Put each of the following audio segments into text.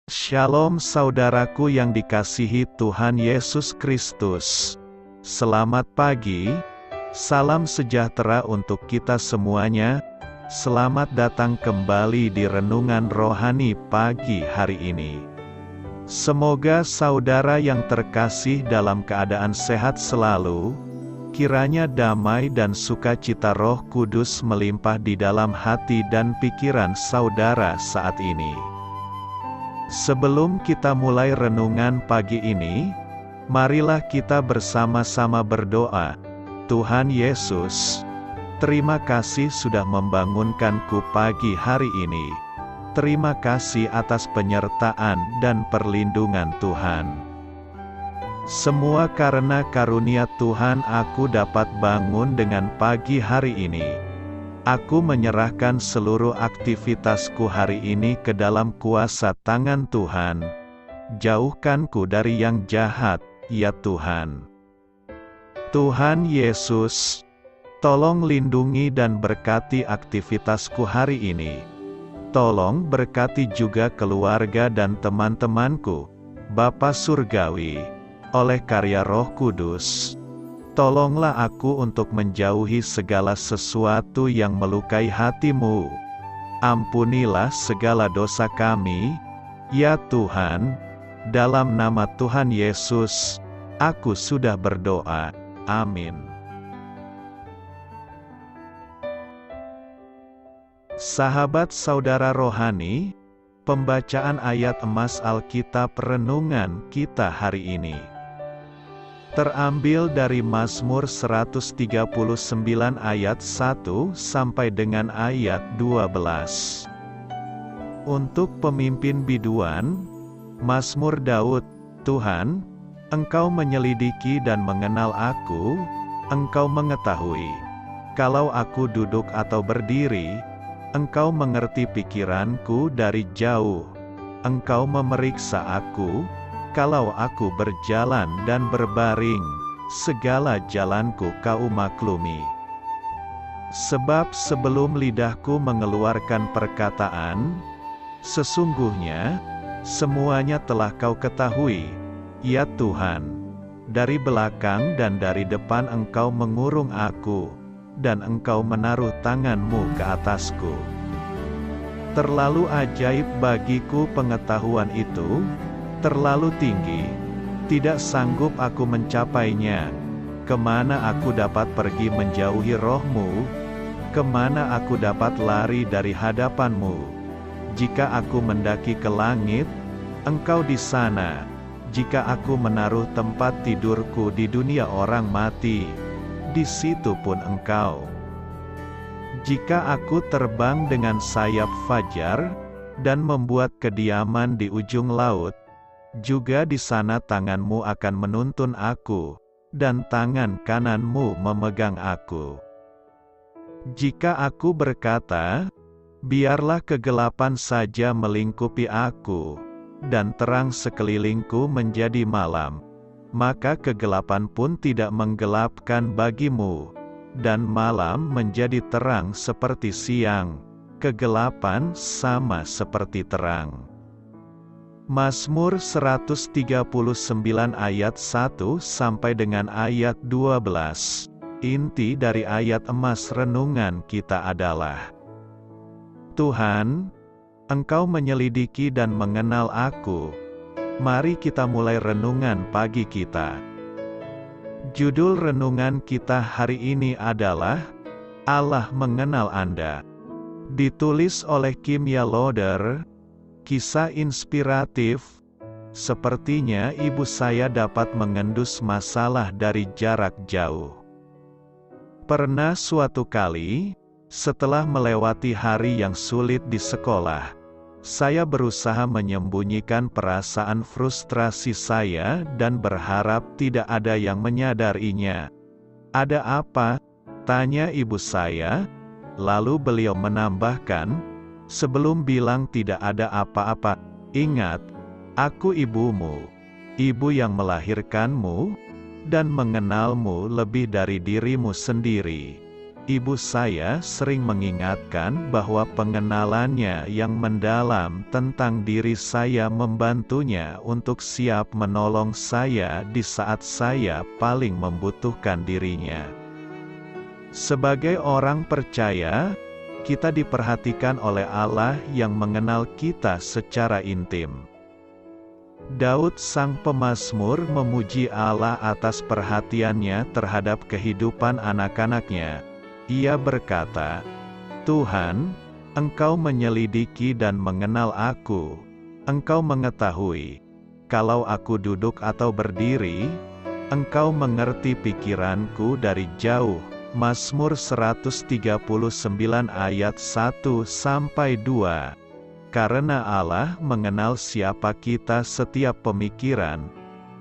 Shalom saudaraku yang dikasihi Tuhan Yesus Kristus. Selamat pagi, salam sejahtera untuk kita semuanya. Selamat datang kembali di Renungan Rohani pagi hari ini. Semoga saudara yang terkasih dalam keadaan sehat selalu. Kiranya damai dan sukacita Roh Kudus melimpah di dalam hati dan pikiran saudara saat ini. Sebelum kita mulai renungan pagi ini, marilah kita bersama-sama berdoa. Tuhan Yesus, terima kasih sudah membangunkanku pagi hari ini. Terima kasih atas penyertaan dan perlindungan Tuhan. Semua karena karunia Tuhan aku dapat bangun dengan pagi hari ini. Aku menyerahkan seluruh aktivitasku hari ini ke dalam kuasa tangan Tuhan. Jauhkanku dari yang jahat, ya Tuhan. Tuhan Yesus, tolong lindungi dan berkati aktivitasku hari ini. Tolong berkati juga keluarga dan teman-temanku, Bapa Surgawi, oleh karya Roh Kudus. Tolonglah aku untuk menjauhi segala sesuatu yang melukai hati-Mu. Ampunilah segala dosa kami, ya Tuhan. Dalam nama Tuhan Yesus, aku sudah berdoa. Amin. Sahabat saudara rohani, pembacaan ayat emas Alkitab renungan kita hari ini terambil dari Mazmur 139 ayat 1 sampai dengan ayat 12. Untuk pemimpin biduan, Mazmur Daud, Tuhan, Engkau menyelidiki dan mengenal aku, Engkau mengetahui. Kalau aku duduk atau berdiri, Engkau mengerti pikiranku dari jauh. Engkau memeriksa aku, kalau aku berjalan dan berbaring, segala jalanku Kau maklumi. Sebab sebelum lidahku mengeluarkan perkataan, sesungguhnya, semuanya telah Kau ketahui, ya Tuhan. Dari belakang dan dari depan Engkau mengurung aku, dan Engkau menaruh tangan-Mu ke atasku. Terlalu ajaib bagiku pengetahuan itu, terlalu tinggi, tidak sanggup aku mencapainya. Kemana aku dapat pergi menjauhi Roh-Mu? Kemana aku dapat lari dari hadapan-Mu? Jika aku mendaki ke langit, Engkau di sana. Jika aku menaruh tempat tidurku di dunia orang mati, di situ pun Engkau. Jika aku terbang dengan sayap fajar, dan membuat kediaman di ujung laut, juga di sana tangan-Mu akan menuntun aku, dan tangan kanan-Mu memegang aku. Jika aku berkata, biarlah kegelapan saja melingkupi aku, dan terang sekelilingku menjadi malam, maka kegelapan pun tidak menggelapkan bagi-Mu, dan malam menjadi terang seperti siang, kegelapan sama seperti terang. Mazmur 139 ayat 1 sampai dengan ayat 12. Inti dari ayat emas renungan kita adalah, Tuhan, Engkau menyelidiki dan mengenal aku. Mari kita mulai renungan pagi kita. Judul renungan kita hari ini adalah, Allah mengenal Anda. Ditulis oleh Kimya Loder. Kisah inspiratif. Sepertinya ibu saya dapat mengendus masalah dari jarak jauh. Pernah suatu kali, setelah melewati hari yang sulit di sekolah, saya berusaha menyembunyikan perasaan frustrasi saya dan berharap tidak ada yang menyadarinya. "Ada apa?" tanya ibu saya. Lalu beliau menambahkan, sebelum bilang tidak ada apa-apa, ingat, aku ibumu, ibu yang melahirkanmu, dan mengenalmu lebih dari dirimu sendiri. ibu saya sering mengingatkan bahwa pengenalannya yang mendalam tentang diri saya membantunya untuk siap menolong saya di saat saya paling membutuhkan dirinya. Sebagai orang percaya, kita diperhatikan oleh Allah yang mengenal kita secara intim. Daud sang pemazmur memuji Allah atas perhatiannya terhadap kehidupan anak-anaknya. Ia berkata, "Tuhan, Engkau menyelidiki dan mengenal aku. Engkau mengetahui, kalau aku duduk atau berdiri, Engkau mengerti pikiranku dari jauh." Mazmur 139 ayat 1-2. Karena Allah mengenal siapa kita, setiap pemikiran,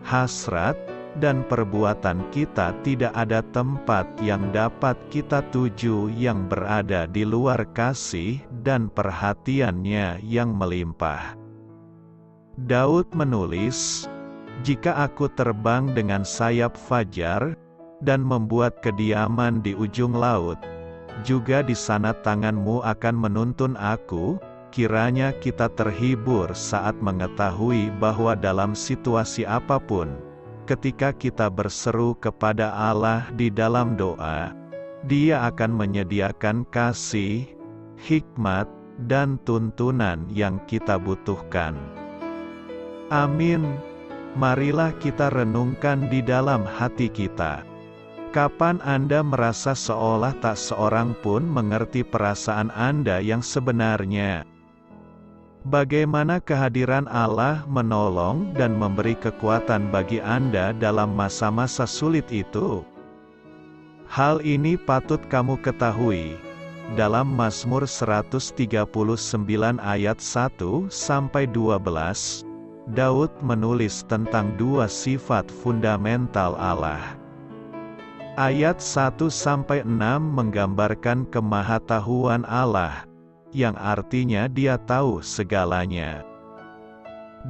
hasrat, dan perbuatan kita tidak ada tempat yang dapat kita tuju yang berada di luar kasih dan perhatiannya yang melimpah. Daud menulis, "Jika aku terbang dengan sayap fajar, dan membuat kediaman di ujung laut, juga di sana tangan-Mu akan menuntun aku." Kiranya kita terhibur saat mengetahui bahwa dalam situasi apapun, ketika kita berseru kepada Allah di dalam doa, Dia akan menyediakan kasih, hikmat, dan tuntunan yang kita butuhkan. Amin. Marilah kita renungkan di dalam hati kita. Kapan Anda merasa seolah tak seorang pun mengerti perasaan Anda yang sebenarnya? Bagaimana kehadiran Allah menolong dan memberi kekuatan bagi Anda dalam masa-masa sulit itu? Hal ini patut kamu ketahui. Dalam Mazmur 139 ayat 1-12, Daud menulis tentang dua sifat fundamental Allah. Ayat 1-6 menggambarkan kemahatauan Allah, yang artinya Dia tahu segalanya.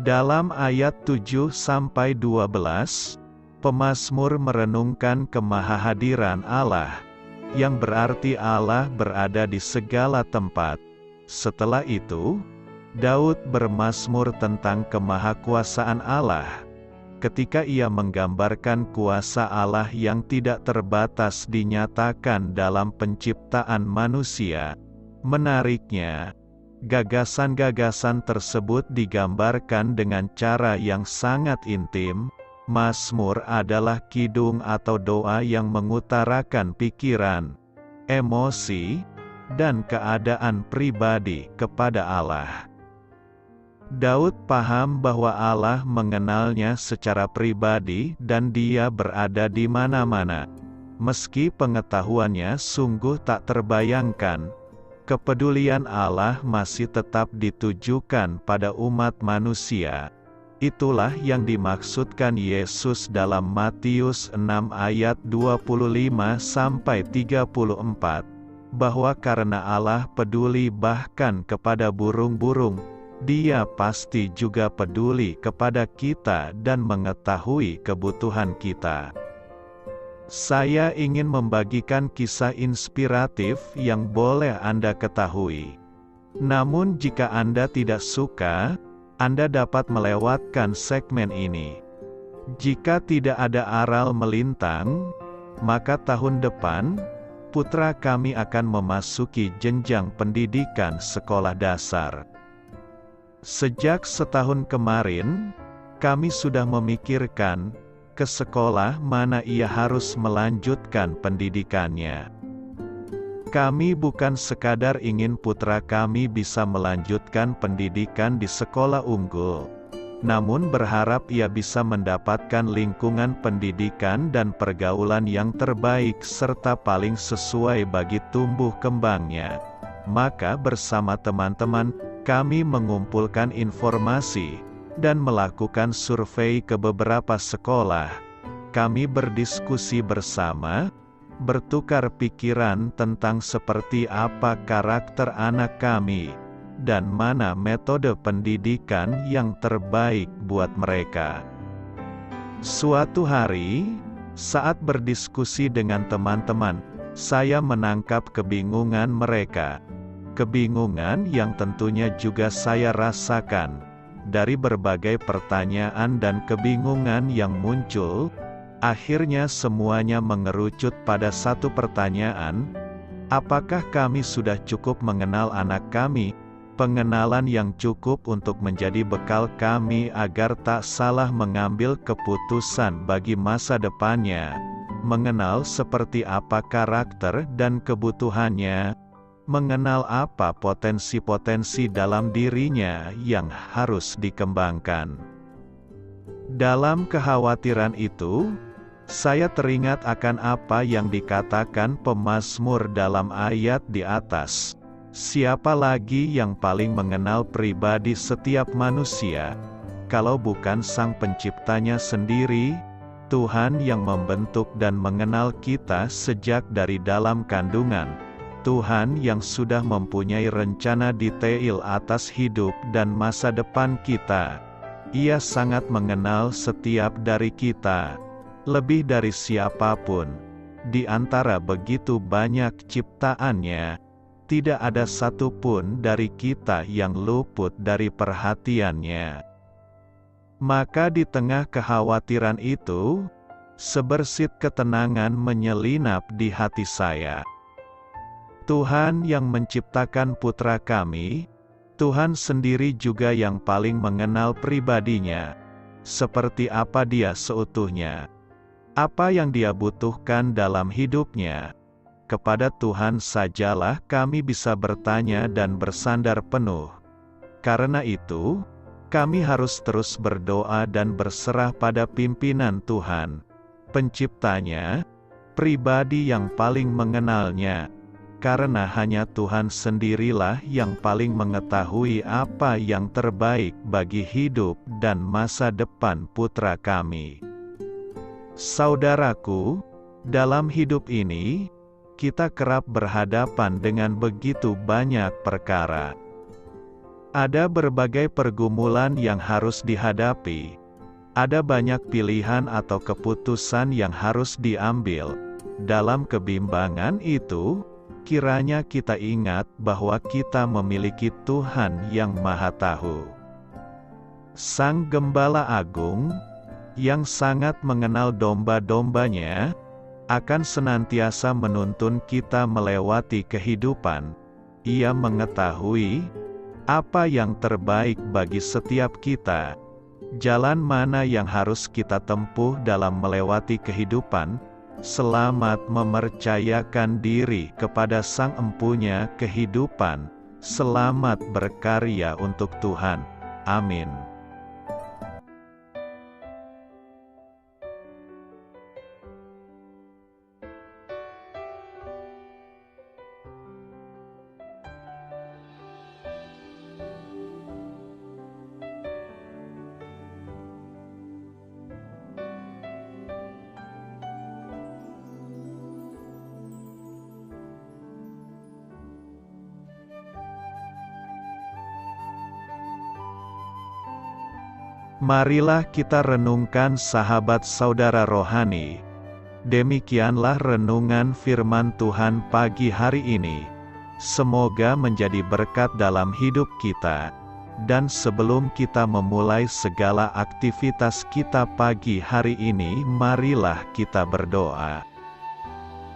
Dalam ayat 7-12, pemazmur merenungkan kemahahadiran Allah, yang berarti Allah berada di segala tempat. Setelah itu, Daud bermazmur tentang kemahakuasaan Allah, ketika ia menggambarkan kuasa Allah yang tidak terbatas dinyatakan dalam penciptaan manusia. Menariknya, gagasan-gagasan tersebut digambarkan dengan cara yang sangat intim. Mazmur adalah kidung atau doa yang mengutarakan pikiran, emosi, dan keadaan pribadi kepada Allah. Daud paham bahwa Allah mengenalnya secara pribadi dan Dia berada di mana-mana. Meski pengetahuannya sungguh tak terbayangkan, kepedulian Allah masih tetap ditujukan pada umat manusia. Itulah yang dimaksudkan Yesus dalam Matius 6 ayat 25-34, bahwa karena Allah peduli bahkan kepada burung-burung, Dia pasti juga peduli kepada kita dan mengetahui kebutuhan kita. Saya ingin membagikan kisah inspiratif yang boleh Anda ketahui. Namun jika Anda tidak suka, Anda dapat melewatkan segmen ini. Jika tidak ada aral melintang, maka tahun depan, putra kami akan memasuki jenjang pendidikan sekolah dasar. Sejak setahun kemarin, kami sudah memikirkan ke sekolah mana ia harus melanjutkan pendidikannya. Kami bukan sekadar ingin putra kami bisa melanjutkan pendidikan di sekolah unggul, namun berharap ia bisa mendapatkan lingkungan pendidikan dan pergaulan yang terbaik serta paling sesuai bagi tumbuh kembangnya. Maka bersama teman-teman, kami mengumpulkan informasi dan melakukan survei ke beberapa sekolah. Kami berdiskusi bersama, bertukar pikiran tentang seperti apa karakter anak kami, dan mana metode pendidikan yang terbaik buat mereka. Suatu hari, saat berdiskusi dengan teman-teman, saya menangkap kebingungan mereka. Kebingungan yang tentunya juga saya rasakan. Dari berbagai pertanyaan dan kebingungan yang muncul, akhirnya semuanya mengerucut pada satu pertanyaan, apakah kami sudah cukup mengenal anak kami? Pengenalan yang cukup untuk menjadi bekal kami agar tak salah mengambil keputusan bagi masa depannya. Mengenal seperti apa karakter dan kebutuhannya, mengenal apa potensi-potensi dalam dirinya yang harus dikembangkan. Dalam kekhawatiran itu, saya teringat akan apa yang dikatakan pemazmur dalam ayat di atas. Siapa lagi yang paling mengenal pribadi setiap manusia, kalau bukan Sang Penciptanya sendiri, Tuhan yang membentuk dan mengenal kita sejak dari dalam kandungan. Tuhan yang sudah mempunyai rencana detail atas hidup dan masa depan kita. Ia sangat mengenal setiap dari kita, lebih dari siapapun. Di antara begitu banyak ciptaannya, tidak ada satupun dari kita yang luput dari perhatiannya. Maka di tengah kekhawatiran itu, sebersit ketenangan menyelinap di hati saya. Tuhan yang menciptakan putra kami, Tuhan sendiri juga yang paling mengenal pribadinya, seperti apa dia seutuhnya, apa yang dia butuhkan dalam hidupnya. Kepada Tuhan sajalah kami bisa bertanya dan bersandar penuh. Karena itu, kami harus terus berdoa dan berserah pada pimpinan Tuhan, Penciptanya, pribadi yang paling mengenalnya. Karena hanya Tuhan sendirilah yang paling mengetahui apa yang terbaik bagi hidup dan masa depan putra kami. Saudaraku, dalam hidup ini, kita kerap berhadapan dengan begitu banyak perkara. Ada berbagai pergumulan yang harus dihadapi. Ada banyak pilihan atau keputusan yang harus diambil. Dalam kebimbangan itu, kiranya kita ingat bahwa kita memiliki Tuhan yang Maha Tahu. Sang Gembala Agung, yang sangat mengenal domba-dombanya, akan senantiasa menuntun kita melewati kehidupan. Ia mengetahui apa yang terbaik bagi setiap kita, jalan mana yang harus kita tempuh dalam melewati kehidupan. Selamat mempercayakan diri kepada Sang Empunya kehidupan. Selamat berkarya untuk Tuhan. Amin. Marilah kita renungkan sahabat saudara rohani. Demikianlah renungan firman Tuhan pagi hari ini. Semoga menjadi berkat dalam hidup kita. Dan sebelum kita memulai segala aktivitas kita pagi hari ini, marilah kita berdoa.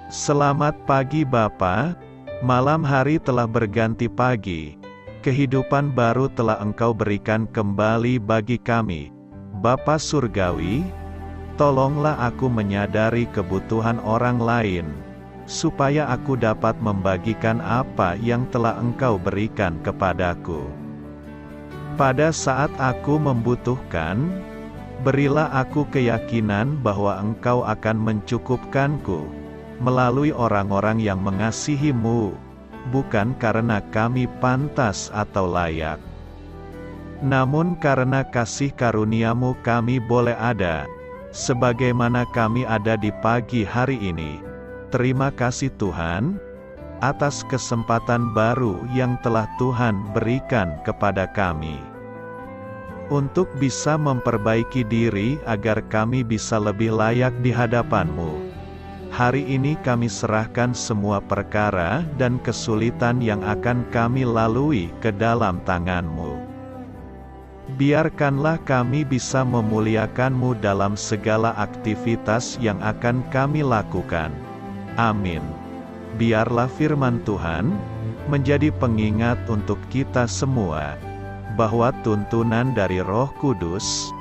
Selamat pagi Bapa, malam hari telah berganti pagi. Kehidupan baru telah Engkau berikan kembali bagi kami. Bapa Surgawi, tolonglah aku menyadari kebutuhan orang lain, supaya aku dapat membagikan apa yang telah Engkau berikan kepadaku. Pada saat aku membutuhkan, berilah aku keyakinan bahwa Engkau akan mencukupkanku, melalui orang-orang yang mengasihi-Mu, bukan karena kami pantas atau layak, namun karena kasih karunia-Mu kami boleh ada, sebagaimana kami ada di pagi hari ini. Terima kasih Tuhan, atas kesempatan baru yang telah Tuhan berikan kepada kami, untuk bisa memperbaiki diri agar kami bisa lebih layak di hadapan-Mu. Hari ini kami serahkan semua perkara dan kesulitan yang akan kami lalui ke dalam tangan-Mu. Biarkanlah kami bisa memuliakan-Mu dalam segala aktivitas yang akan kami lakukan. Amin. Biarlah firman Tuhan menjadi pengingat untuk kita semua, bahwa tuntunan dari Roh Kudus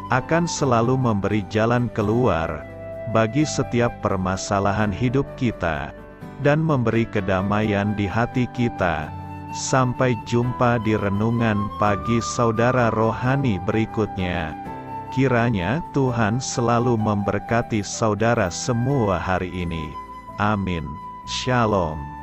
akan selalu memberi jalan keluar bagi setiap permasalahan hidup kita, dan memberi kedamaian di hati kita. Sampai jumpa di renungan pagi saudara rohani berikutnya. Kiranya Tuhan selalu memberkati saudara semua hari ini. Amin. Shalom.